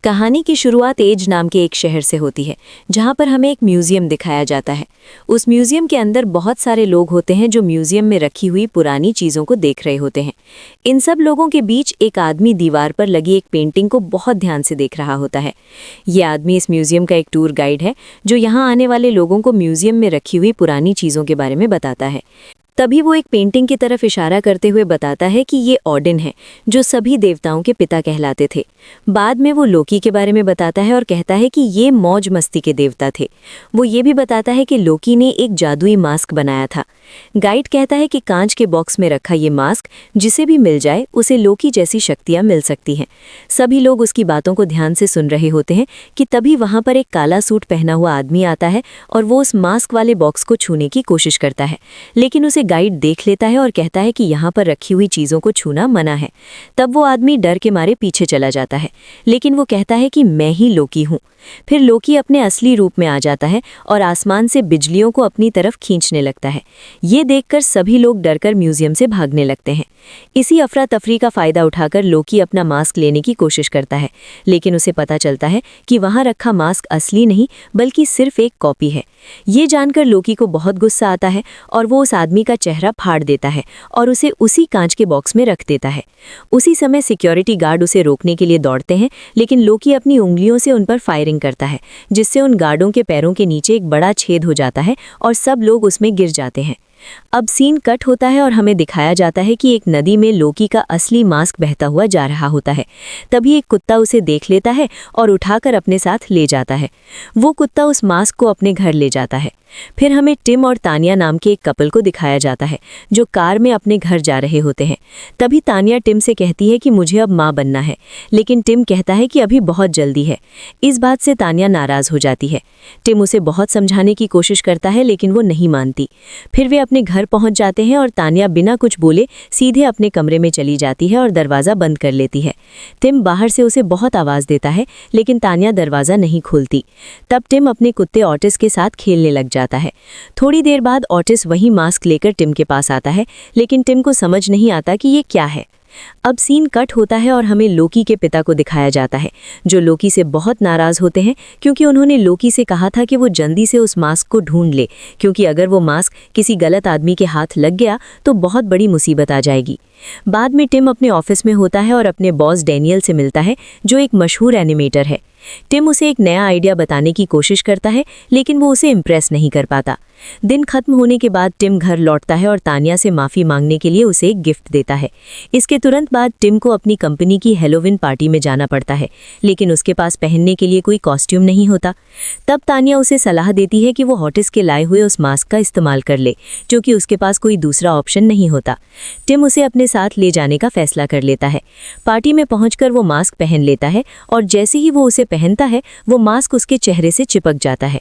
कहानी की शुरुआत एज नाम के एक शहर से होती है, जहां पर हमें एक म्यूजियम दिखाया जाता है। उस म्यूजियम के अंदर बहुत सारे लोग होते हैं जो म्यूजियम में रखी हुई पुरानी चीज़ों को देख रहे होते हैं। इन सब लोगों के बीच एक आदमी दीवार पर लगी एक पेंटिंग को बहुत ध्यान से देख रहा होता है। ये आदमी इस म्यूजियम का एक टूर गाइड है, जो यहाँ आने वाले लोगों को म्यूजियम में रखी हुई पुरानी चीज़ों के बारे में बताता है। तभी वो एक पेंटिंग की तरफ इशारा करते हुए बताता है कि ये ओडिन है, जो सभी देवताओं के पिता कहलाते थे। बाद में वो लोकी के बारे में बताता है और कहता है कि ये मौज मस्ती के देवता थे। वो ये भी बताता है कि लोकी ने एक जादुई मास्क बनाया था। गाइड कहता है कि कांच के बॉक्स में रखा ये मास्क जिसे भी मिल जाए उसे लोकी जैसी शक्तियाँ मिल सकती हैं। सभी लोग उसकी बातों को ध्यान से सुन रहे होते हैं कि तभी वहाँ पर एक काला सूट पहना हुआ आदमी आता है और वो उस मास्क वाले बॉक्स को छूने की कोशिश करता है, लेकिन उसे गाइड देख लेता है और कहता है कि यहाँ पर रखी हुई चीज़ों को छूना मना है। तब वो आदमी डर के मारे पीछे चला जाता है, लेकिन वो कहता है कि मैं ही लोकी हूँ। फिर लोकी अपने असली रूप में आ जाता है और आसमान से बिजलियों को अपनी तरफ खींचने लगता है। ये देखकर सभी लोग डरकर म्यूजियम से भागने लगते हैं। इसी अफरा तफरी का फायदा उठाकर लोकी अपना मास्क लेने की कोशिश करता है, लेकिन उसे पता चलता है कि वहाँ रखा मास्क असली नहीं बल्कि सिर्फ एक कॉपी है। ये जानकर लोकी को बहुत गुस्सा आता है और वो उस आदमी का चेहरा फाड़ देता है और उसे उसी कांच के बॉक्स में रख देता है। उसी समय सिक्योरिटी गार्ड उसे रोकने के लिए दौड़ते हैं, लेकिन लोकी अपनी उंगलियों से उन पर फायरिंग करता है, जिससे उन गार्डों के पैरों के नीचे एक बड़ा छेद हो जाता है और सब लोग उसमें गिर जाते हैं। अब सीन कट होता है और हमें दिखाया जाता है कि एक नदी में लोकी का असली मास्क बहता हुआ जा रहा होता है। तभी एक कुत्ता उसे देख लेता है और उठाकर अपने साथ ले जाता है। वो कुत्ता उस मास्क को अपने घर ले जाता है। फिर हमें टिम और तानिया नाम के एक कपल को दिखाया जाता है, जो कार में अपने घर जा रहे होते हैं। तभी तानिया टिम से कहती है कि मुझे अब माँ बनना है, लेकिन टिम कहता है कि अभी बहुत जल्दी है। इस बात से तानिया नाराज़ हो जाती है। टिम उसे बहुत समझाने की कोशिश करता है, लेकिन वो नहीं मानती। फिर वे अपने घर पहुंच जाते हैं और तानिया बिना कुछ बोले सीधे अपने कमरे में चली जाती है और दरवाज़ा बंद कर लेती है। टिम बाहर से उसे बहुत आवाज़ देता है, लेकिन तानिया दरवाज़ा नहीं खोलती। तब टिम अपने कुत्ते ऑटिस के साथ खेलने लग जाता है। थोड़ी देर बाद ऑटिस वही मास्क लेकर टिम के पास आता है, लेकिन टिम को समझ नहीं आता कि ये क्या है। अब सीन कट होता है और हमें लोकी के पिता को दिखाया जाता है, जो लोकी से बहुत नाराज़ होते हैं क्योंकि उन्होंने लोकी से कहा था कि वो जल्दी से उस मास्क को ढूंढ ले, क्योंकि अगर वो मास्क किसी गलत आदमी के हाथ लग गया तो बहुत बड़ी मुसीबत आ जाएगी। बाद में टिम अपने ऑफिस में होता है और अपने बॉस डैनियल से मिलता है, जो एक मशहूर एनिमेटर है। टिम उसे एक नया आइडिया बताने की कोशिश करता है, लेकिन वो उसे इम्प्रेस नहीं कर पाता। दिन खत्म होने के बाद टिम घर लौटता है और तानिया से माफ़ी मांगने के लिए उसे एक गिफ्ट देता है। इसके तुरंत बाद टिम को अपनी कंपनी की हैलोवीन पार्टी में जाना पड़ता है, लेकिन उसके पास पहनने के लिए कोई कॉस्ट्यूम नहीं होता। तब तानिया उसे सलाह देती है कि वो हॉटिस के लाए हुए उस मास्क का इस्तेमाल कर ले, क्योंकि उसके पास कोई दूसरा ऑप्शन नहीं होता। टिम उसे अपने साथ ले जाने का फैसला कर लेता है। पार्टी में पहुंचकर वो मास्क पहन लेता है और जैसे ही वो उसे पहनता है, वो मास्क उसके चेहरे से चिपक जाता है।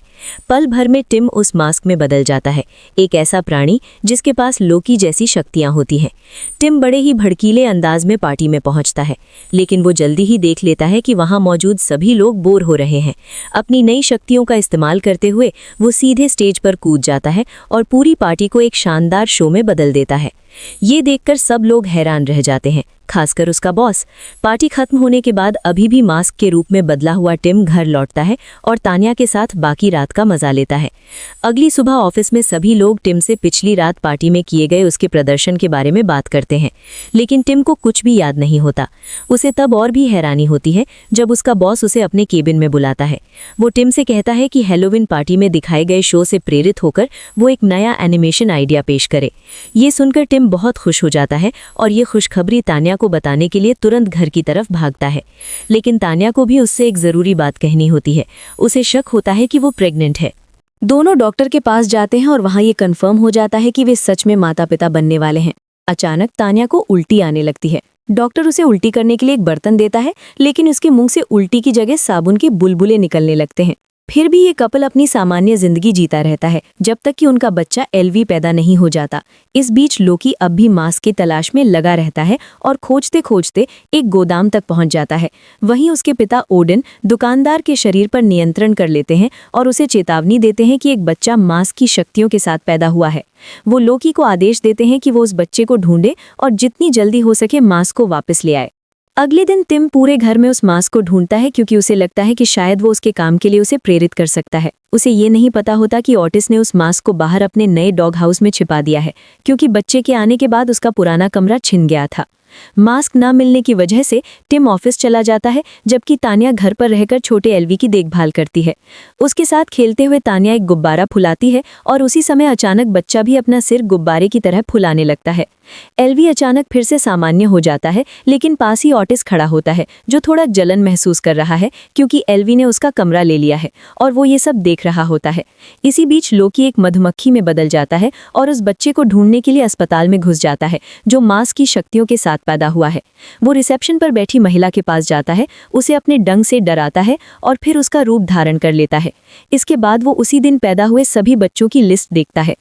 पल भर में टिम उस मास्क में बदल जाता है, एक ऐसा प्राणी जिसके पास लोकी जैसी शक्तियां होती हैं। टिम बड़े ही भड़कीले अंदाज में पार्टी में पहुंचता है, लेकिन वो जल्दी ही देख लेता है कि वहां मौजूद सभी लोग बोर हो रहे हैं। अपनी नई शक्तियों का इस्तेमाल करते हुए वो सीधे स्टेज पर कूद जाता है और पूरी पार्टी को एक शानदार शो में बदल देता है। ये देखकर सब लोग हैरान रह जाते हैं, खासकर उसका बॉस। पार्टी खत्म होने के बाद अभी भी मास्क के रूप में बदला हुआ टिम घर लौटता है और तानिया के साथ बाकी रात का मजा लेता है। अगली सुबह ऑफिस में सभी लोग टिम से पिछली रात पार्टी में किए गए उसके प्रदर्शन के बारे में बात करते हैं, लेकिन टिम को कुछ भी याद नहीं होता। उसे तब और भी हैरानी होती है जब उसका बॉस उसे अपने केबिन में बुलाता है। वो टिम से कहता है कि हैलोवीन पार्टी में दिखाए गए शो से प्रेरित होकर वो एक नया एनिमेशन आइडिया पेश करे। ये सुनकर टिम बहुत खुश हो जाता है और ये खुशखबरी तानिया को बताने के लिए तुरंत घर की तरफ भागता है, लेकिन तानिया को भी उससे एक ज़रूरी बात कहनी होती है। उसे शक होता है कि वो प्रेग्नेंट है। दोनों डॉक्टर के पास जाते हैं और वहाँ ये कंफर्म हो जाता है कि वे सच में माता पिता बनने वाले हैं। अचानक तानिया को उल्टी आने लगती है। डॉक्टर उसे उल्टी करने के लिए एक बर्तन देता है, लेकिन उसके मुंह से उल्टी की जगह साबुन के बुलबुले निकलने लगते हैं। फिर भी ये कपल अपनी सामान्य जिंदगी जीता रहता है, जब तक कि उनका बच्चा एलवी पैदा नहीं हो जाता। इस बीच लोकी अब भी मास्क की तलाश में लगा रहता है और खोजते खोजते एक गोदाम तक पहुंच जाता है। वहीं उसके पिता ओडिन दुकानदार के शरीर पर नियंत्रण कर लेते हैं और उसे चेतावनी देते हैं कि एक बच्चा मास्क की शक्तियों के साथ पैदा हुआ है। वो लोकी को आदेश देते हैं कि वो उस बच्चे को ढूंढे और जितनी जल्दी हो सके मास्क को वापस ले आए। अगले दिन टिम पूरे घर में उस मास्क को ढूंढता है क्योंकि उसे लगता है कि शायद वो उसके काम के लिए उसे प्रेरित कर सकता है। उसे ये नहीं पता होता कि ऑटिस ने उस मास्क को बाहर अपने नए डॉग हाउस में छिपा दिया है, क्योंकि बच्चे के आने के बाद उसका पुराना कमरा छिन गया था। मास्क न मिलने की वजह से टिम ऑफिस चला जाता है, जबकि तानिया घर पर रहकर छोटे एल्वी की देखभाल करती है। उसके साथ खेलते हुए तानिया एक गुब्बारा फुलाती है और उसी समय अचानक बच्चा भी अपना सिर गुब्बारे की तरह फुलाने लगता है। एल्वी अचानक फिर से सामान्य हो जाता है, लेकिन पास ही ऑटिस खड़ा होता है जो थोड़ा जलन महसूस कर रहा है क्योंकि एल्वी ने उसका कमरा ले लिया है और वो ये सब देख रहा होता है। इसी बीच लोकी एक मधुमक्खी में बदल जाता है और उस बच्चे को ढूंढने के लिए अस्पताल में घुस जाता है जो मास्क की शक्तियों के साथ पैदा हुआ है। वो रिसेप्शन पर बैठी महिला के पास जाता है, उसे अपने डंक से डराता है और फिर उसका रूप धारण कर लेता है। इसके बाद वो उसी दिन पैदा हुए सभी बच्चों की लिस्ट देखता है।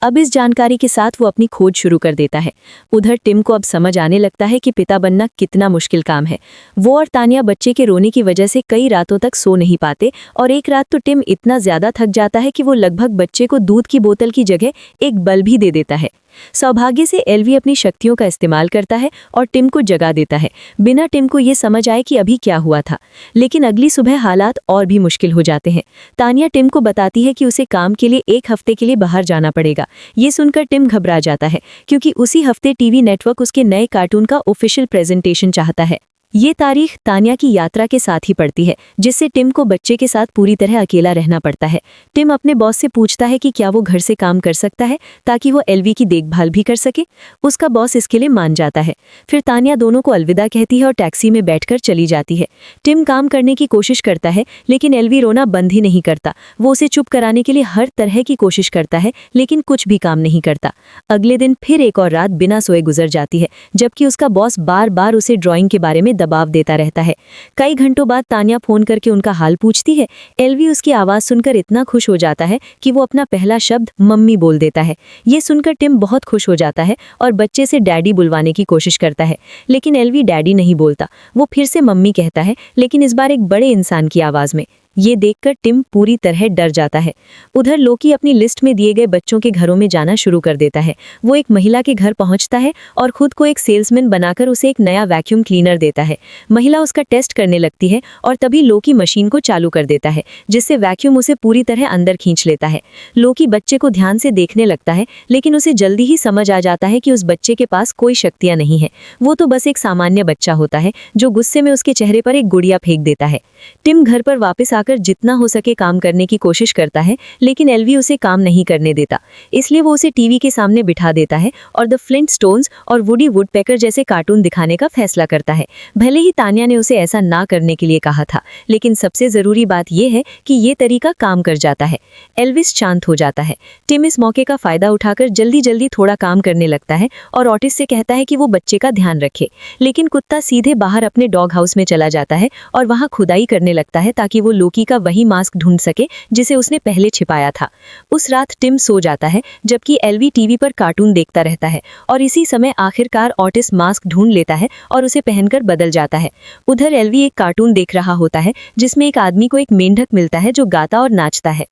अब इस जानकारी के साथ वो अपनी खोज शुरू कर देता है। उधर टिम को अब समझ आने लगता है कि पिता बनना कितना मुश्किल काम है। वो और तानिया बच्चे के रोने की वजह से कई रातों तक सो नहीं पाते और एक रात तो टिम इतना ज्यादा थक जाता है कि वो लगभग बच्चे को दूध की बोतल की जगह एक बल्ब भी दे देता है। सौभाग्य से एल्वी अपनी शक्तियों का इस्तेमाल करता है और टिम को जगा देता है, बिना टिम को ये समझ आए कि अभी क्या हुआ था। लेकिन अगली सुबह हालात और भी मुश्किल हो जाते हैं। तानिया टिम को बताती है कि उसे काम के लिए 1 हफ्ते के लिए बाहर जाना पड़ेगा। ये सुनकर टिम घबरा जाता है क्योंकि उसी हफ्ते टीवी नेटवर्क उसके नए कार्टून का ऑफिशियल प्रेजेंटेशन चाहता है। ये तारीख तानिया की यात्रा के साथ ही पड़ती है, जिससे टिम को बच्चे के साथ पूरी तरह अकेला रहना पड़ता है। टिम अपने बॉस से पूछता है कि क्या वो घर से काम कर सकता है ताकि वो एल्वी की देखभाल भी कर सके। उसका बॉस इसके लिए मान जाता है। फिर तानिया दोनों को अलविदा कहती है और टैक्सी में बैठकर चली जाती है। टिम काम करने की कोशिश करता है, लेकिन एल्वी रोना बंद ही नहीं करता। वो उसे चुप कराने के लिए हर तरह की कोशिश करता है, लेकिन कुछ भी काम नहीं करता। अगले दिन फिर एक और रात बिना सोए गुजर जाती है, जबकि उसका बॉस बार बार उसे ड्राइंग के बारे में दबाव देता रहता है। कई घंटों बाद तानिया फोन करके उनका हाल पूछती है। एल्वी उसकी आवाज सुनकर इतना खुश हो जाता है कि वो अपना पहला शब्द मम्मी बोल देता है। ये सुनकर टिम बहुत खुश हो जाता है और बच्चे से डैडी बुलवाने की कोशिश करता है, लेकिन एल्वी डैडी नहीं बोलता। वो फिर से मम्मी कहता है, लेकिन इस बार एक बड़े इंसान की आवाज में। ये देखकर टिम पूरी तरह डर जाता है। उधर लोकी अपनी लिस्ट में दिए गए बच्चों के घरों में जाना शुरू कर देता है। वो एक महिला के घर पहुंचता है और खुद को एक सेल्समैन बनाकर उसे एक नया वैक्यूम क्लीनर देता है। महिला उसका टेस्ट करने लगती है और तभी लोकी मशीन को चालू कर देता है, जिससे वैक्यूम उसे पूरी तरह अंदर खींच लेता है। लोकी बच्चे को ध्यान से देखने लगता है, लेकिन उसे जल्दी ही समझ आ जाता है कि उस बच्चे के पास कोई शक्तियां नहीं है। वो तो बस एक सामान्य बच्चा होता है जो गुस्से में उसके चेहरे पर एक गुड़िया फेंक देता है। टिम घर पर वापस आकर जितना हो सके काम करने की कोशिश करता है, लेकिन एल्वी उसे काम नहीं करने देता। इसलिए वो उसे टीवी के सामने बिठा देता है और द फ्लिंटस्टोन्स और वुडी वुडपेकर जैसे कार्टून दिखाने का फैसला करता है। भले ही तानिया ने उसे ऐसा ना करने के लिए कहा था, लेकिन सबसे जरूरी बात यह है कि ये तरीका काम कर जाता है। एल्विस शांत हो जाता है। टिम इस मौके का फायदा उठाकर जल्दी जल्दी थोड़ा काम करने लगता है और ऑटिस से कहता है कि वो बच्चे का ध्यान रखे, लेकिन कुत्ता सीधे बाहर अपने डॉग हाउस में चला जाता है और वहां खुदाई करने लगता है ताकि वो लोकी का वही मास्क ढूंढ सके जिसे उसने पहले छिपाया था। उस रात टिम सो जाता है, जबकि एल्वी टीवी पर कार्टून देखता रहता है और इसी समय आखिरकार ऑटिस मास्क ढूंढ लेता है और उसे पहनकर बदल जाता है। उधर एल्वी एक कार्टून देख रहा होता है जिसमें एक आदमी को एक मेंढक मिलता है जो गाता और नाचता है।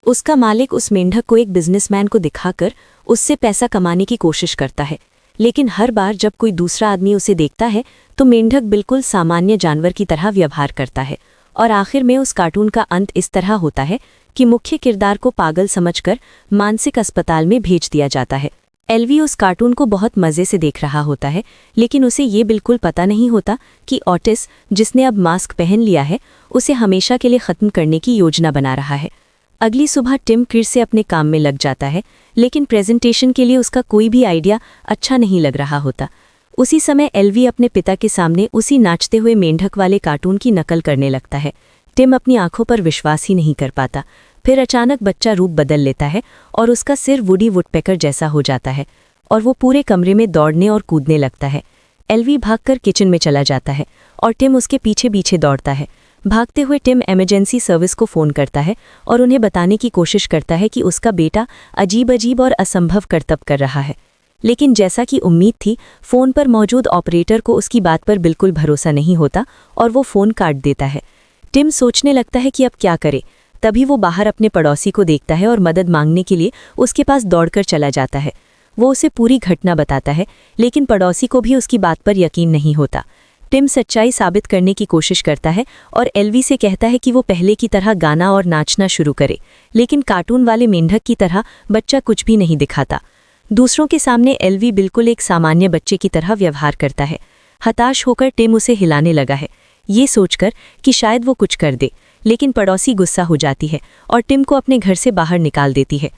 उसका मालिक उस मेंढक को एक बिजनेसमैन को दिखाकर उससे पैसा कमाने की कोशिश करता है, लेकिन हर बार जब कोई दूसरा आदमी उसे देखता है तो मेंढक बिल्कुल सामान्य जानवर की तरह व्यवहार करता है और आखिर में उस कार्टून का अंत इस तरह होता है कि मुख्य किरदार को पागल समझकर मानसिक अस्पताल में भेज दिया जाता है। एल्वी उस कार्टून को बहुत मज़े से देख रहा होता है, लेकिन उसे ये बिल्कुल पता नहीं होता कि ऑटिस, जिसने अब मास्क पहन लिया है, उसे हमेशा के लिए ख़त्म करने की योजना बना रहा है। अगली सुबह टिम फिर से अपने काम में लग जाता है, लेकिन प्रेजेंटेशन के लिए उसका कोई भी आइडिया अच्छा नहीं लग रहा होता। उसी समय एल्वी अपने पिता के सामने उसी नाचते हुए मेंढक वाले कार्टून की नकल करने लगता है। टिम अपनी आंखों पर विश्वास ही नहीं कर पाता। फिर अचानक बच्चा रूप बदल लेता है और उसका सिर वुडी वुडपेकर जैसा हो जाता है और वो पूरे कमरे में दौड़ने और कूदने लगता है। एल्वी भागकर किचन में चला जाता है और टिम उसके पीछे पीछे दौड़ता है। भागते हुए टिम इमरजेंसी सर्विस को फ़ोन करता है और उन्हें बताने की कोशिश करता है कि उसका बेटा अजीब अजीब और असंभव करतब कर रहा है। लेकिन जैसा कि उम्मीद थी, फ़ोन पर मौजूद ऑपरेटर को उसकी बात पर बिल्कुल भरोसा नहीं होता और वो फ़ोन काट देता है। टिम सोचने लगता है कि अब क्या करे। तभी वो बाहर अपने पड़ोसी को देखता है और मदद मांगने के लिए उसके पास दौड़कर चला जाता है। वो उसे पूरी घटना बताता है, लेकिन पड़ोसी को भी उसकी बात पर यकीन नहीं होता। टिम सच्चाई साबित करने की कोशिश करता है और एल्वी से कहता है कि वो पहले की तरह गाना और नाचना शुरू करे, लेकिन कार्टून वाले मेंढक की तरह बच्चा कुछ भी नहीं दिखाता। दूसरों के सामने एल्वी बिल्कुल एक सामान्य बच्चे की तरह व्यवहार करता है। हताश होकर टिम उसे हिलाने लगा है, ये सोचकर कि शायद वो कुछ कर दे, लेकिन पड़ोसी गुस्सा हो जाती है और टिम को अपने घर से बाहर निकाल देती है।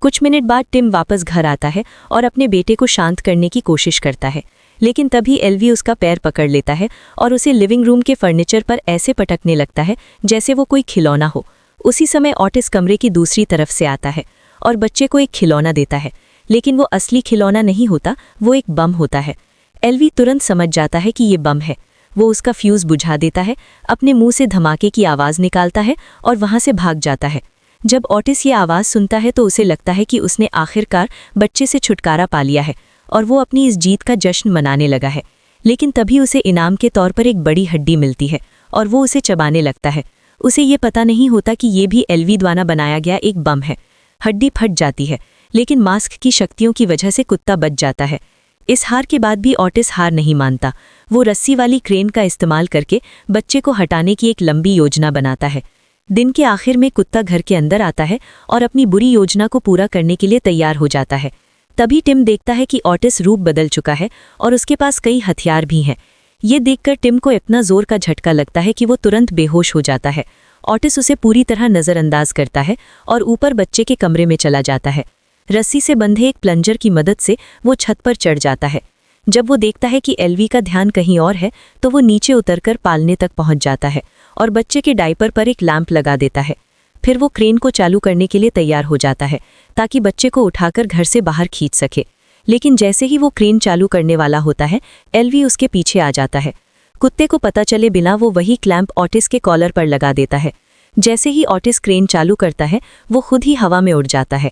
कुछ मिनट बाद टिम वापस घर आता है और अपने बेटे को शांत करने की कोशिश करता है, लेकिन तभी एल्वी उसका पैर पकड़ लेता है और उसे लिविंग रूम के फर्नीचर पर ऐसे पटकने लगता है जैसे वो कोई खिलौना हो। उसी समय ऑटिस कमरे की दूसरी तरफ से आता है और बच्चे को एक खिलौना देता है, लेकिन वो असली खिलौना नहीं होता, वो एक बम होता है। एल्वी तुरंत समझ जाता है कि ये बम है। वो उसका फ्यूज़ बुझा देता है, अपने मुंह से धमाके की आवाज़ निकालता है और वहाँ से भाग जाता है। जब ऑटिस ये आवाज़ सुनता है तो उसे लगता है कि उसने आखिरकार बच्चे से छुटकारा पा लिया है और वो अपनी इस जीत का जश्न मनाने लगा है। लेकिन तभी उसे इनाम के तौर पर एक बड़ी हड्डी मिलती है और वो उसे चबाने लगता है। उसे ये पता नहीं होता कि ये भी एल्वी द्वारा बनाया गया एक बम है। हड्डी फट जाती है, लेकिन मास्क की शक्तियों की वजह से कुत्ता बच जाता है। इस हार के बाद भी ऑटिस हार नहीं मानता। वो रस्सी वाली क्रेन का इस्तेमाल करके बच्चे को हटाने की एक लंबी योजना बनाता है। दिन के आखिर में कुत्ता घर के अंदर आता है और अपनी बुरी योजना को पूरा करने के लिए तैयार हो जाता है। तभी टिम देखता है कि ऑटिस रूप बदल चुका है और उसके पास कई हथियार भी हैं। ये देखकर टिम को इतना जोर का झटका लगता है कि वो तुरंत बेहोश हो जाता है। ऑटिस उसे पूरी तरह नज़रअंदाज करता है और ऊपर बच्चे के कमरे में चला जाता है। रस्सी से बंधे एक प्लंजर की मदद से वो छत पर चढ़ जाता है। जब वो देखता है कि एल्वी का ध्यान कहीं और है तो वो नीचे उतरकर पालने तक पहुंच जाता है और बच्चे के डायपर पर एक लैंप लगा देता है। फिर वो क्रेन को चालू करने के लिए तैयार हो जाता है ताकि बच्चे को उठाकर घर से बाहर खींच सके। लेकिन जैसे ही वो क्रेन चालू करने वाला होता है, एल्वी उसके पीछे आ जाता है। कुत्ते को पता चले बिना वो वही क्लैंप ऑटिस के कॉलर पर लगा देता है। जैसे ही ऑटिस क्रेन चालू करता है, वो खुद ही हवा में उड़ जाता है।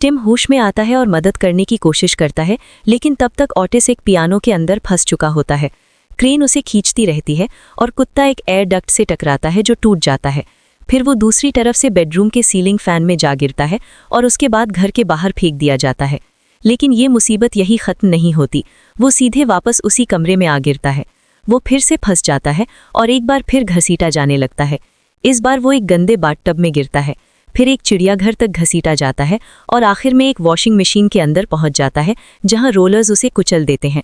टिम होश में आता है और मदद करने की कोशिश करता है, लेकिन तब तक ऑटिस एक पियानो के अंदर फंस चुका होता है। क्रेन उसे खींचती रहती है और कुत्ता एक एयर डक्ट से टकराता है जो टूट जाता है। फिर वो दूसरी तरफ से बेडरूम के सीलिंग फैन में जा गिरता है और उसके बाद घर के बाहर फेंक दिया जाता है। लेकिन ये मुसीबत यही खत्म नहीं होती। वो सीधे वापस उसी कमरे में आ गिरता है। वो फिर से फंस जाता है और एक बार फिर घसीटा जाने लगता है। इस बार वो एक गंदे बाथटब में गिरता है, फिर एक चिड़ियाघर तक घसीटा जाता है और आखिर में एक वॉशिंग मशीन के अंदर पहुंच जाता है जहां रोलर्स उसे कुचल देते हैं।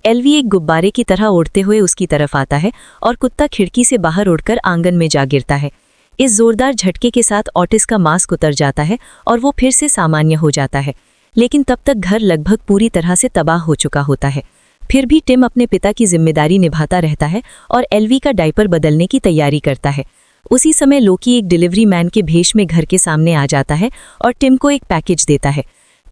एल्वी एक गुब्बारे की तरह उड़ते हुए उसकी तरफ आता है और कुत्ता खिड़की से बाहर उड़कर आंगन में जा गिरता है। इस जोरदार झटके के साथ ऑटिस का मास्क उतर जाता है और वो फिर से सामान्य हो जाता है। लेकिन तब तक घर लगभग पूरी तरह से तबाह हो चुका होता है। फिर भी टिम अपने पिता की जिम्मेदारी निभाता रहता है और एल्वी का डायपर बदलने की तैयारी करता है। उसी समय लोकी एक डिलीवरी मैन के भेष में घर के सामने आ जाता है और टिम को एक पैकेज देता है।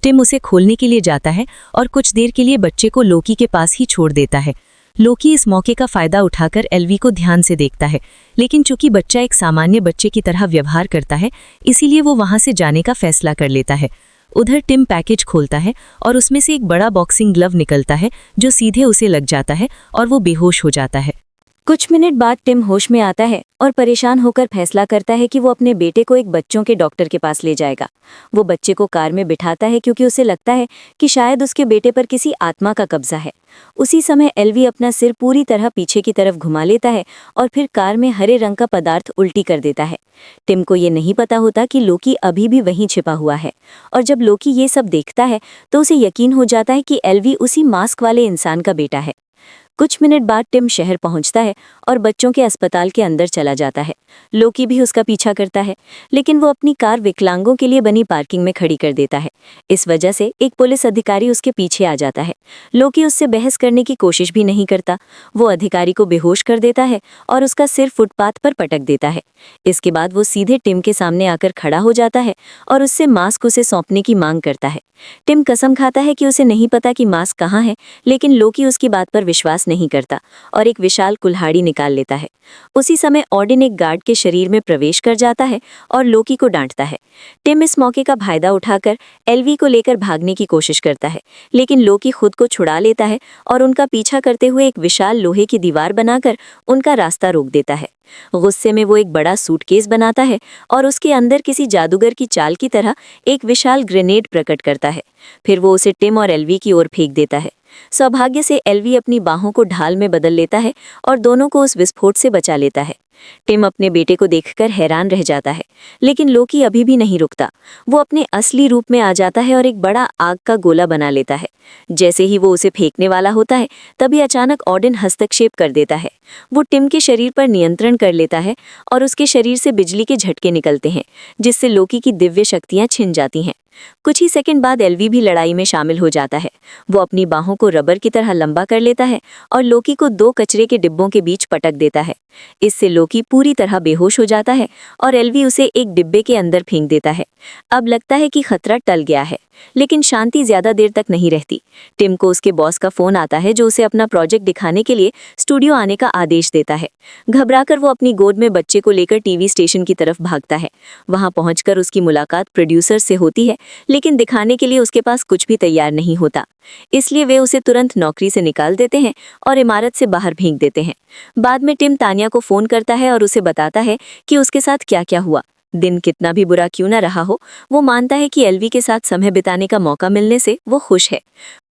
टिम उसे खोलने के लिए जाता है और कुछ देर के लिए बच्चे को लोकी के पास ही छोड़ देता है। लोकी इस मौके का फायदा उठाकर एल्वी को ध्यान से देखता है, लेकिन चूंकि बच्चा एक सामान्य बच्चे की तरह व्यवहार करता है, इसीलिए वो वहां से जाने का फैसला कर लेता है। उधर टिम पैकेज खोलता है और उसमें से एक बड़ा बॉक्सिंग ग्लव निकलता है जो सीधे उसे लग जाता है और वो बेहोश हो जाता है। कुछ मिनट बाद टिम होश में आता है और परेशान होकर फैसला करता है कि वो अपने बेटे को एक बच्चों के डॉक्टर के पास ले जाएगा। वो बच्चे को कार में बिठाता है क्योंकि उसे लगता है कि शायद उसके बेटे पर किसी आत्मा का कब्जा है। उसी समय एल्वी अपना सिर पूरी तरह पीछे की तरफ घुमा लेता है और फिर कार में हरे रंग का पदार्थ उल्टी कर देता है। टिम को ये नहीं पता होता कि लोकी अभी भी वहीं छिपा हुआ है, और जब लोकी ये सब देखता है तो उसे यकीन हो जाता है कि एल्वी उसी मास्क वाले इंसान का बेटा है। कुछ मिनट बाद टिम शहर पहुंचता है और बच्चों के अस्पताल के अंदर चला जाता है। लोकी भी उसका पीछा करता है, लेकिन वो अपनी कार विकलांगों के लिए बनी पार्किंग में खड़ी कर देता है। इस वजह से एक पुलिस अधिकारी उसके पीछे आ जाता है। लोकी उससे बहस करने की कोशिश भी नहीं करता। वो अधिकारी को बेहोश कर देता है और उसका सिर फुटपाथ पर पटक देता है। इसके बाद वो सीधे टिम के सामने आकर खड़ा हो जाता है और उससे मास्क उसे सौंपने की मांग करता है। टिम कसम खाता है कि उसे नहीं पता कि मास्क कहाँ है, लेकिन लोकी उसकी बात पर विश्वास नहीं करता और एक विशाल कुल्हाड़ी निकाल लेता है। उसी समय ऑडिन एक गार्ड के शरीर में प्रवेश कर जाता है और लोकी को डांटता है। टिम इस मौके का फायदा उठाकर एल्वी को लेकर भागने की कोशिश करता है, लेकिन लोकी खुद को छुड़ा लेता है और उनका पीछा करते हुए एक विशाल लोहे की दीवार बनाकर उनका रास्ता रोक देता है। गुस्से में वो एक बड़ा सूटकेस बनाता है और उसके अंदर किसी जादूगर की चाल की तरह एक विशाल ग्रेनेड प्रकट करता है। फिर वो उसे टिम और एल्वी की ओर फेंक देता है। सौभाग्य से एलवी अपनी बाहों को ढाल में बदल लेता है और दोनों को उस विस्फोट से बचा लेता है। टिम अपने बेटे को देखकर हैरान रह जाता है, लेकिन लोकी अभी भी नहीं रुकता। वो अपने असली रूप में आ जाता है और एक बड़ा आग का गोला बना लेता है। जैसे ही वो उसे फेंकने वाला होता है, तभी अचानक ऑडिन हस्तक्षेप कर देता है। वो टिम के शरीर पर नियंत्रण कर लेता है और उसके शरीर से बिजली के झटके निकलते हैं, जिससे लोकी की दिव्य शक्तियां छिन जाती हैं। कुछ ही सेकंड बाद एलवी भी लड़ाई में शामिल हो जाता है। वो अपनी बाहों को रबर की तरह लंबा कर लेता है और लोकी को 2 कचरे के डिब्बों के बीच पटक देता है। इससे लोकी पूरी तरह बेहोश हो जाता है और एलवी उसे एक डिब्बे के अंदर फेंक देता है। अब लगता है कि खतरा टल गया है, लेकिन शांति ज्यादा देर तक नहीं रहती। टिम को उसके बॉस का फोन आता है, जो उसे अपना प्रोजेक्ट दिखाने के लिए स्टूडियो आने का आदेश देता है। घबराकर वो अपनी गोद में बच्चे को लेकर टीवी स्टेशन की तरफ भागता है। वहां पहुंचकर उसकी मुलाकात प्रोड्यूसर से होती है, लेकिन दिखाने के लिए उसके पास कुछ भी तैयार नहीं होता। इसलिए वे उसे तुरंत नौकरी से निकाल देते हैं और इमारत से बाहर फेंक देते हैं। बाद में टिम तानिया को फोन करता है और उसे बताता है कि उसके साथ क्या क्या हुआ। दिन कितना भी बुरा क्यों ना रहा हो, वो मानता है कि एलवी के साथ समय बिताने का मौका मिलने से वो खुश है।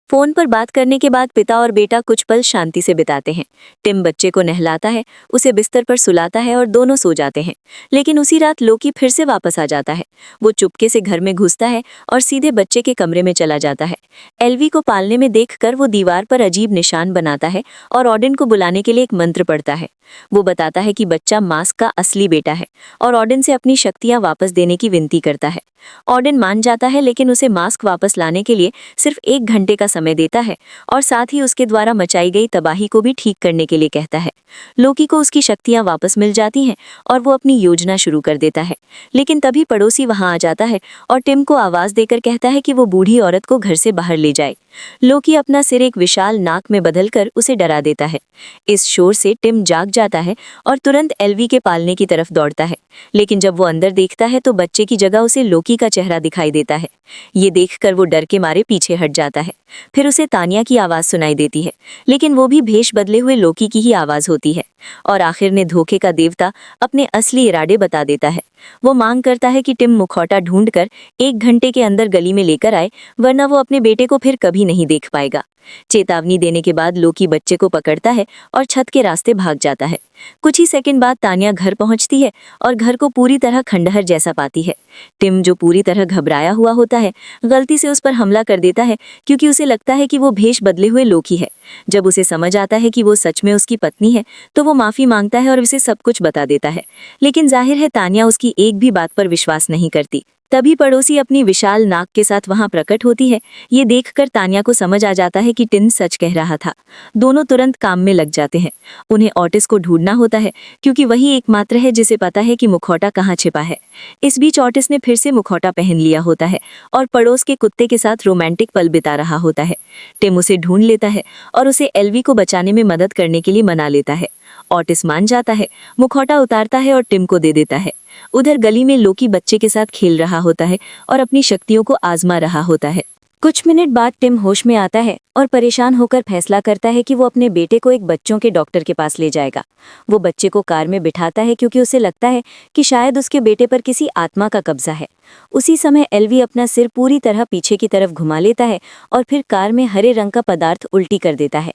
फोन पर बात करने के बाद पिता और बेटा कुछ पल शांति से बिताते हैं। टिम बच्चे को नहलाता है, उसे बिस्तर पर सुलाता है और दोनों सो जाते हैं। लेकिन उसी रात लोकी फिर से वापस आ जाता है। वो चुपके से घर में घुसता है और सीधे बच्चे के कमरे में चला जाता है। एलवी को पालने में देखकर वो दीवार पर अजीब निशान बनाता है और ऑडिन को बुलाने के लिए एक मंत्र पढ़ता है। वो बताता है कि बच्चा मास्क का असली बेटा है और ऑडिन से अपनी शक्तियां वापस देने की विनती करता है। ऑडिन मान जाता है, लेकिन उसे मास्क वापस लाने के लिए सिर्फ 1 घंटे का समय देता है और साथ ही उसके द्वारा मचाई गई तबाही को भी ठीक करने के लिए कहता है। लोकी को उसकी शक्तियां वापस मिल जाती हैं और वो अपनी योजना शुरू कर देता है। लेकिन तभी पड़ोसी वहां आ जाता है और टिम को आवाज देकर कहता है कि वो बूढ़ी औरत को घर से बाहर ले जाए। लोकी अपना सिर एक विशाल नाक में बदलकर उसे डरा देता है। इस शोर से टिम जाग जाता है और तुरंत एलवी के पालने की तरफ दौड़ता है। लेकिन जब वो अंदर देखता है तो बच्चे की जगह उसे लोकी का चेहरा दिखाई देता है। ये देखकर वो डर के मारे पीछे हट जाता है। फिर उसे तानिया की आवाज सुनाई देती है, लेकिन वो भी भेष बदले हुए लोकी की ही आवाज होती है। और आखिर ने धोखे का देवता अपने असली इरादे बता देता है। वो मांग करता है कि टिम मुखौटा ढूंढकर 1 घंटे के अंदर गली में लेकर आए, वरना वो अपने बेटे को फिर कभी नहीं देख पाएगा। चेतावनी देने के बाद लोकी बच्चे को पकड़ता है और छत के रास्ते भाग जाता है। कुछ ही सेकंड बाद तानिया घर पहुंचती है और घर को पूरी तरह खंडहर जैसा पाती है। टिम, जो पूरी तरह घबराया हुआ होता है, गलती से उस पर हमला कर देता है, क्योंकि उसे लगता है कि वो भेष बदले हुए लोकी है। जब उसे समझ आता है कि वो सच में उसकी पत्नी है, तो वो माफी मांगता है और उसे सब कुछ बता देता है। लेकिन जाहिर है तानिया उसकी एक भी बात पर विश्वास नहीं करती। तभी पड़ोसी अपनी विशाल नाक के साथ वहां प्रकट होती है। ये देखकर तानिया को समझ आ जाता है कि टिन सच कह रहा था। दोनों तुरंत काम में लग जाते हैं। उन्हें ऑटिस को ढूंढना होता है, क्योंकि वही एकमात्र है जिसे पता है कि मुखौटा कहाँ छिपा है। इस बीच ऑटिस ने फिर से मुखौटा पहन लिया होता है और पड़ोस के कुत्ते के साथ रोमांटिक पल बिता रहा होता है। टिम उसे ढूंढ लेता है और उसे एलवी को बचाने में मदद करने के लिए मना लेता है। ऑटिस मान जाता है, मुखौटा उतारता है और टिम को दे देता है। उधर गली में लोकी बच्चे के साथ खेल रहा होता है और अपनी शक्तियों को आजमा रहा होता है। कुछ मिनट बाद टिम होश में आता है और परेशान होकर फैसला करता है कि वो अपने बेटे को एक बच्चों के डॉक्टर के पास ले जाएगा। वो बच्चे को कार में बिठाता है, क्योंकि उसे लगता है कि शायद उसके बेटे पर किसी आत्मा का कब्जा है। उसी समय एलवी अपना सिर पूरी तरह पीछे की तरफ घुमा लेता है और फिर कार में हरे रंग का पदार्थ उल्टी कर देता है।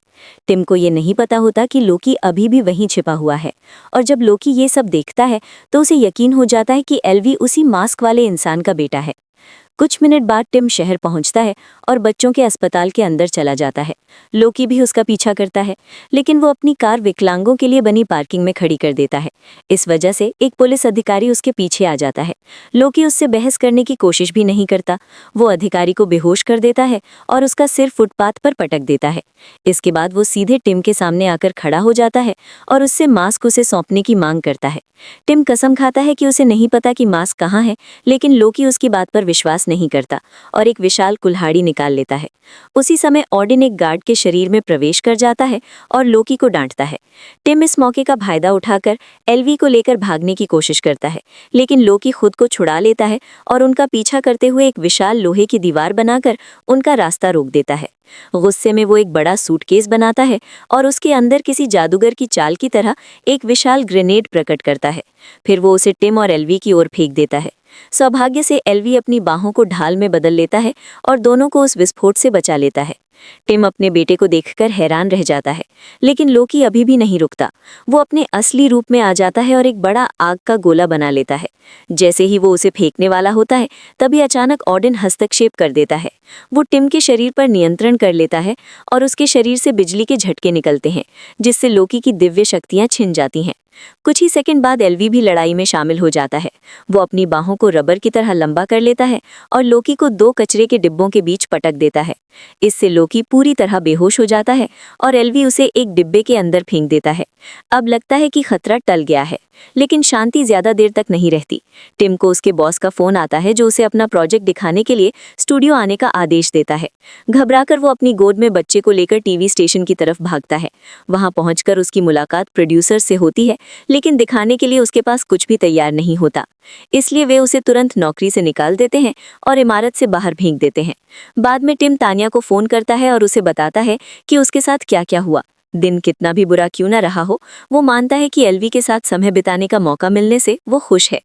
टिम को ये नहीं पता होता कि लोकी अभी भी वहीं छिपा हुआ है, और जब लोकी ये सब देखता है तो उसे यकीन हो जाता है कि एलवी उसी मास्क वाले इंसान का बेटा है। कुछ मिनट बाद टिम शहर पहुंचता है और बच्चों के अस्पताल के अंदर चला जाता है। लोकी भी उसका पीछा करता है, लेकिन वो अपनी कार विकलांगों के लिए बनी पार्किंग में खड़ी कर देता है। इस वजह से एक पुलिस अधिकारी उसके पीछे आ जाता है। लोकी उससे बहस करने की कोशिश भी नहीं करता। वो अधिकारी को बेहोश कर देता है और उसका सिर फुटपाथ पर पटक देता है। इसके बाद वो सीधे टिम के सामने आकर खड़ा हो जाता है और उससे मास्क उसे सौंपने की मांग करता है। टिम कसम खाता है कि उसे नहीं पता कि मास्क कहाँ है, लेकिन लोकी उसकी बात पर विश्वास नहीं करता और एक विशाल कुल्हाड़ी निकाल लेता है। उसी समय ऑडिन एक गार्ड के शरीर में प्रवेश कर जाता है और लोकी को डांटता है। टिम इस मौके का फायदा उठाकर एलवी को लेकर भागने की कोशिश करता है, लेकिन लोकी खुद को छुड़ा लेता है और उनका पीछा करते हुए एक विशाल लोहे की दीवार बनाकर उनका रास्ता रोक देता है। गुस्से में वो एक बड़ा सूटकेस बनाता है और उसके अंदर किसी जादूगर की चाल की तरह एक विशाल ग्रेनेड प्रकट करता है। फिर वो उसे टिम और एलवी की ओर फेंक देता है। सौभाग्य से एलवी अपनी बाहों को ढाल में बदल लेता है और दोनों को उस विस्फोट से बचा लेता है। टिम अपने बेटे को देखकर हैरान रह जाता है, लेकिन लोकी अभी भी नहीं रुकता। वो अपने असली रूप में आ जाता है और एक बड़ा आग का गोला बना लेता है। जैसे ही वो उसे फेंकने वाला होता है, तभी अचानक ऑडिन हस्तक्षेप कर देता है। वो टिम के शरीर पर नियंत्रण कर लेता है और उसके शरीर से बिजली के झटके निकलते हैं, जिससे लोकी की दिव्य शक्तियां छिन जाती हैं। कुछ ही सेकंड बाद एल्वी भी लड़ाई में शामिल हो जाता है। वो अपनी बाहों को रबर की तरह लंबा कर लेता है और लोकी को 2 कचरे के डिब्बों के बीच पटक देता है। इससे लोकी पूरी तरह बेहोश हो जाता है और एल्वी उसे एक डिब्बे के अंदर फेंक देता है। अब लगता है कि खतरा टल गया है, लेकिन शांति ज्यादा देर तक नहीं रहती। टिम को उसके बॉस का फोन आता है, जो उसे अपना प्रोजेक्ट दिखाने के लिए स्टूडियो आने का आदेश देता है। घबराकर वो अपनी गोद में बच्चे को लेकर टीवी स्टेशन की तरफ भागता है। वहां पहुंचकर उसकी मुलाकात प्रोड्यूसर से होती है, लेकिन दिखाने के लिए उसके पास कुछ भी तैयार नहीं होता। इसलिए वे उसे तुरंत नौकरी से निकाल देते हैं और इमारत से बाहर फेंक देते हैं। बाद में टिम तानिया को फोन करता है और उसे बताता है कि उसके साथ क्या क्या हुआ। दिन कितना भी बुरा क्यों न रहा हो, वो मानता है कि एल्वी के साथ समय बिताने का मौका मिलने से वो खुश है।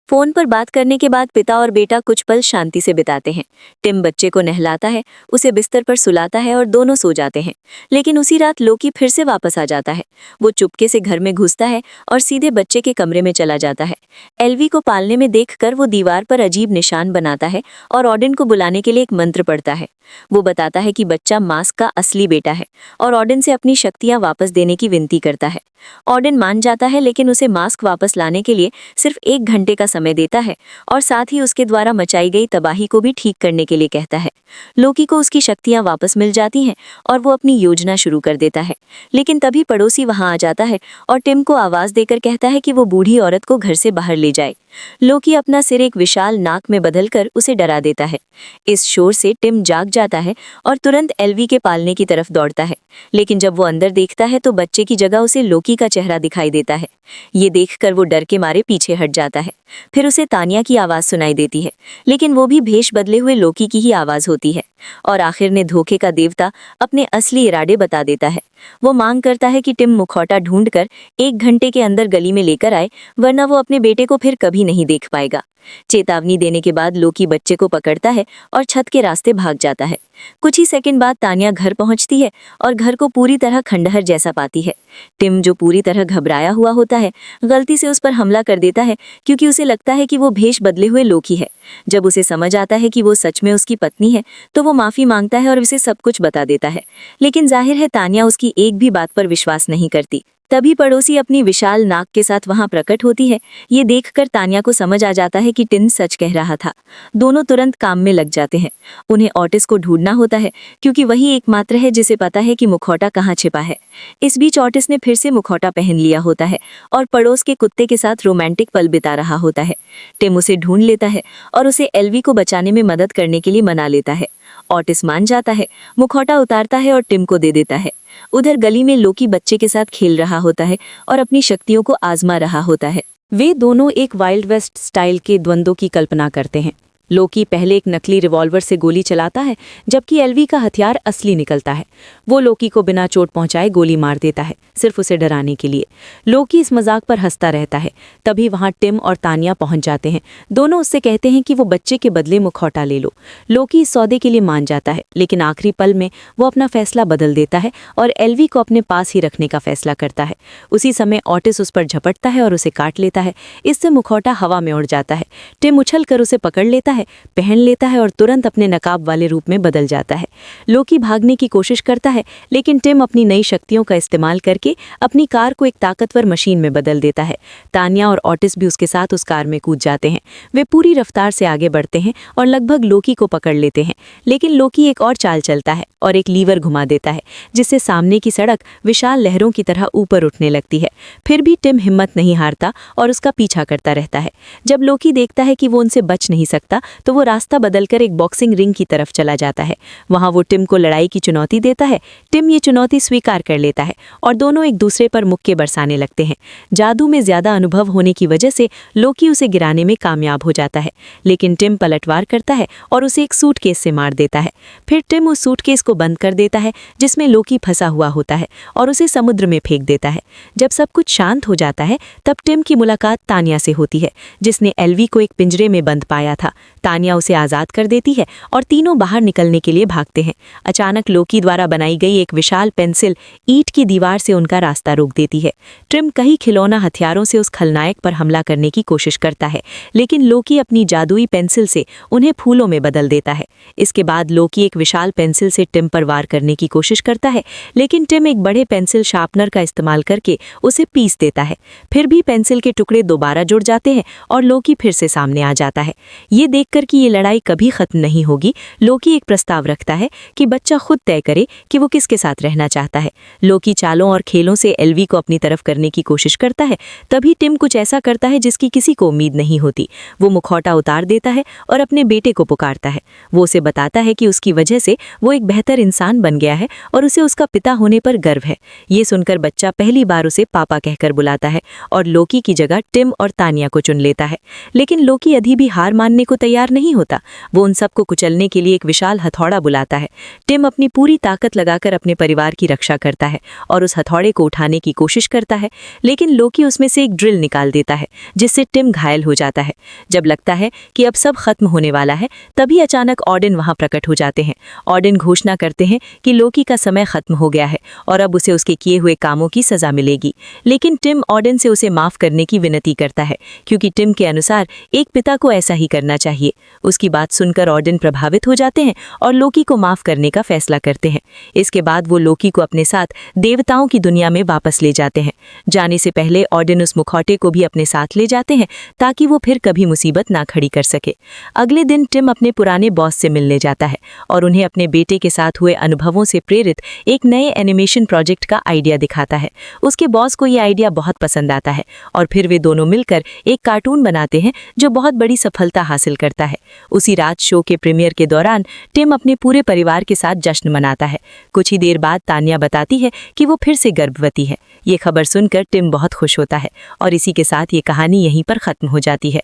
फोन पर बात करने के बाद पिता और बेटा कुछ पल शांति से बिताते हैं। टिम बच्चे को नहलाता है, उसे बिस्तर पर सुलाता है और दोनों सो जाते हैं। लेकिन उसी रात लोकी फिर से वापस आ जाता है। वो चुपके से घर में घुसता है और सीधे बच्चे के कमरे में चला जाता है। एल्वी को पालने में देखकर वो दीवार पर अजीब निशान बनाता है और ऑडिन को बुलाने के लिए एक मंत्र पढ़ता है। वो बताता है कि बच्चा मास्क का असली बेटा है और ऑडिन से अपनी शक्तियां वापस देने की विनती करता है। ऑडिन मान जाता है, लेकिन उसे मास्क वापस लाने के लिए सिर्फ 1 घंटे का समय देता है और साथ ही उसके द्वारा मचाई गई तबाही को भी ठीक करने के लिए कहता है। लोकी को उसकी शक्तियां वापस मिल जाती हैं और वो अपनी योजना शुरू कर देता है। लेकिन तभी पड़ोसी वहां आ जाता है और टिम को आवाज देकर कहता है कि वो बूढ़ी औरत को घर से बाहर ले जाए। लोकी अपना सिर एक विशाल नाक में बदलकर उसे डरा देता है। इस शोर से टिम जाग जाता है और तुरंत एल्वी के पालने की तरफ दौड़ता है। लेकिन जब वो अंदर देखता है तो बच्चे की जगह उसे लोकी का चेहरा दिखाई देता है। ये देखकर वो डर के मारे पीछे हट जाता है। फिर उसे तानिया की आवाज सुनाई देती है, लेकिन वो भी भेष बदले हुए लोकी की ही आवाज होती है। और आखिर ने धोखे का देवता अपने असली इरादे बता देता है। वो मांग करता है कि टिम मुखौटा ढूंढकर 1 घंटे के अंदर गली में लेकर आए, वरना वो अपने बेटे को फिर कभी नहीं देख पाएगा। चेतावनी देने के बाद लोकी बच्चे को पकड़ता है और छत के रास्ते भाग जाता है। कुछ ही सेकंड बाद तानिया घर पहुंचती है और घर को पूरी तरह खंडहर जैसा पाती है। टिम, जो पूरी तरह घबराया हुआ होता है, गलती से उस पर हमला कर देता है, क्योंकि उसे लगता है कि वो भेष बदले हुए लोकी है। जब उसे समझ आता है कि वो सच में उसकी पत्नी है, तो वो माफी मांगता है और उसे सब कुछ बता देता है। लेकिन जाहिर है तानिया उसकी एक भी बात पर विश्वास नहीं करती। तभी पड़ोसी अपनी विशाल नाक के साथ वहां प्रकट होती है। ये देखकर तानिया को समझ आ जाता है कि टिम सच कह रहा था। दोनों तुरंत काम में लग जाते हैं। उन्हें ऑटिस को ढूंढना होता है, क्योंकि वही एकमात्र है जिसे पता है कि मुखौटा कहाँ छिपा है। इस बीच ऑटिस ने फिर से मुखौटा पहन लिया होता है और पड़ोस के कुत्ते के साथ रोमांटिक पल बिता रहा होता है। टिम उसे ढूंढ लेता है और उसे एल्वी को बचाने में मदद करने के लिए मना लेता है। ऑटिस मान जाता है, मुखौटा उतारता है और टिम को दे देता है। उधर गली में लोकी बच्चे के साथ खेल रहा होता है और अपनी शक्तियों को आजमा रहा होता है। वे दोनों एक वाइल्ड वेस्ट स्टाइल के द्वंद्व की कल्पना करते हैं। लोकी पहले एक नकली रिवॉल्वर से गोली चलाता है, जबकि एल्वी का हथियार असली निकलता है। वो लोकी को बिना चोट पहुंचाए गोली मार देता है, सिर्फ उसे डराने के लिए। लोकी इस मजाक पर हंसता रहता है। तभी वहां टिम और तानिया पहुंच जाते हैं। दोनों उससे कहते हैं कि वो बच्चे के बदले मुखौटा ले लो। लोकी इस सौदे के लिए मान जाता है, लेकिन आखिरी पल में वो अपना फैसला बदल देता है और एल्वी को अपने पास ही रखने का फैसला करता है। उसी समय ऑटिस उस पर झपटता है और उसे काट लेता है। इससे मुखौटा हवा में उड़ जाता है। टिम उछल कर उसे पकड़ लेता है, पहन लेता है और तुरंत अपने नकाब वाले रूप में बदल जाता है। लोकी भागने की कोशिश करता है, लेकिन टिम अपनी नई शक्तियों का इस्तेमाल करके अपनी कार को एक ताकतवर मशीन में बदल देता है। तानिया और ऑटिस भी उसके साथ उस कार में कूद जाते हैं। वे पूरी रफ्तार से आगे बढ़ते हैं और लगभग लोकी को पकड़ लेते हैं, लेकिन लोकी एक और चाल चलता है और एक लीवर घुमा देता है, जिससे सामने की सड़क विशाल लहरों की तरह ऊपर उठने लगती है। फिर भी टिम हिम्मत नहीं हारता और उसका पीछा करता रहता है। जब लोकी देखता है कि वो उनसे बच नहीं सकता, तो वो रास्ता बदलकर एक बॉक्सिंग रिंग की तरफ चला जाता है। वहां वो टिम को लड़ाई की चुनौती देता है। टिम ये चुनौती स्वीकार कर लेता है और दोनों एक दूसरे पर मुक्के बरसाने लगते हैं। जादू में ज्यादा अनुभव होने की वजह से लोकी उसे गिराने में कामयाब हो जाता है, लेकिन टिम पलटवार करता है और उसे एक सूटकेस से मार देता है। फिर टिम उस सूटकेस को बंद कर देता है जिसमें लोकी फंसा हुआ होता है और उसे समुद्र में फेंक देता है। जब सब कुछ शांत हो जाता है, तब टिम की मुलाकात तानिया से होती है, जिसने एल्वी को एक पिंजरे में बंद पाया था। तान्या उसे आज़ाद कर देती है और तीनों बाहर निकलने के लिए भागते हैं। अचानक लोकी द्वारा बनाई गई एक विशाल पेंसिल ईंट की दीवार से उनका रास्ता रोक देती है। ट्रिम कई खिलौना हथियारों से उस खलनायक पर हमला करने की कोशिश करता है, लेकिन लोकी अपनी जादुई पेंसिल से उन्हें फूलों में बदल देता है। इसके बाद लोकी एक विशाल पेंसिल से टिम पर वार करने की कोशिश करता है, लेकिन टिम एक बड़े पेंसिल शार्पनर का इस्तेमाल करके उसे पीस देता है। फिर भी पेंसिल के टुकड़े दोबारा जुड़ जाते हैं और लोकी फिर से सामने आ जाता है। ये देखकर कि ये लड़ाई कभी खत्म नहीं होगी, लोकी एक प्रस्ताव रखता है कि बच्चा खुद तय करे कि वो किसके साथ रहना चाहता है। लोकी चालों और खेलों से एल्वी को अपनी तरफ करने की कोशिश करता है। तभी टिम कुछ ऐसा करता है जिसकी किसी को उम्मीद नहीं होती। वो मुखौटा उतार देता है और अपने बेटे को पुकारता है। वो उसे बताता है कि उसकी वजह से वो एक बेहतर इंसान बन गया है और उसे उसका पिता होने पर गर्व है। ये सुनकर बच्चा पहली बार उसे पापा कहकर बुलाता है और लोकी की जगह टिम और तान्या को चुन लेता है। लेकिन लोकी अभी भी हार मानने को तैयार नहीं होता। वो उन सबको कुचलने के लिए एक विशाल हथौड़ा बुलाता है। टिम अपनी पूरी ताकत लगाकर अपने परिवार की रक्षा करता है और उस हथौड़े को उठाने की कोशिश करता है, लेकिन लोकी उसमें से एक ड्रिल निकाल देता है जिससे टिम घायल हो जाता है। जब लगता है कि अब सब खत्म होने वाला है, तभी अचानक ऑडिन वहां प्रकट हो जाते हैं। ऑडिन घोषणा करते हैं कि लोकी का समय खत्म हो गया है और अब उसे उसके किए हुए कामों की सजा मिलेगी। लेकिन टिम ऑडिन से उसे माफ करने की विनती करता है, क्योंकि टिम के अनुसार एक पिता को ऐसा ही करना चाहिए। उसकी बात सुनकर ऑडिन प्रभावित हो जाते हैं और लोकी को माफ करने का फैसला करते हैं। इसके बाद वो लोकी को अपने साथ देवताओं की दुनिया में वापस ले जाते हैं। जाने से पहले ऑडिन उस मुखौटे को भी अपने साथ ले जाते हैं ताकि वो फिर कभी मुसीबत ना खड़ी कर सके। अगले दिन टिम अपने पुराने बॉस से मिलने जाता है और उन्हें अपने बेटे के साथ हुए अनुभवों से प्रेरित एक नए एनिमेशन प्रोजेक्ट का आइडिया दिखाता है। उसके बॉस को ये आइडिया बहुत पसंद आता है और फिर वे दोनों मिलकर एक कार्टून बनाते हैं जो बहुत बड़ी सफलता हासिल करता है। उसी रात शो के प्रीमियर के दौरान टिम अपने पूरे परिवार के साथ जश्न मनाता है। कुछ ही देर बाद तान्या बताती है कि वो फिर से गर्भवती है। ये खबर सुनकर टिम बहुत खुश होता है और इसी के साथ ये कहानी यहीं पर खत्म हो जाती है।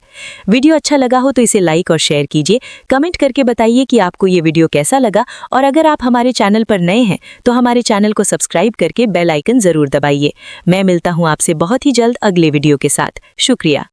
वीडियो अच्छा लगा हो तो इसे लाइक और शेयर कीजिए। कमेंट करके बताइए कि आपको ये वीडियो कैसा लगा, और अगर आप हमारे चैनल पर नए हैं तो हमारे चैनल को सब्सक्राइब करके बेल आइकन जरूर दबाइए। मैं मिलता हूँ आपसे बहुत ही जल्द अगले वीडियो के साथ। शुक्रिया।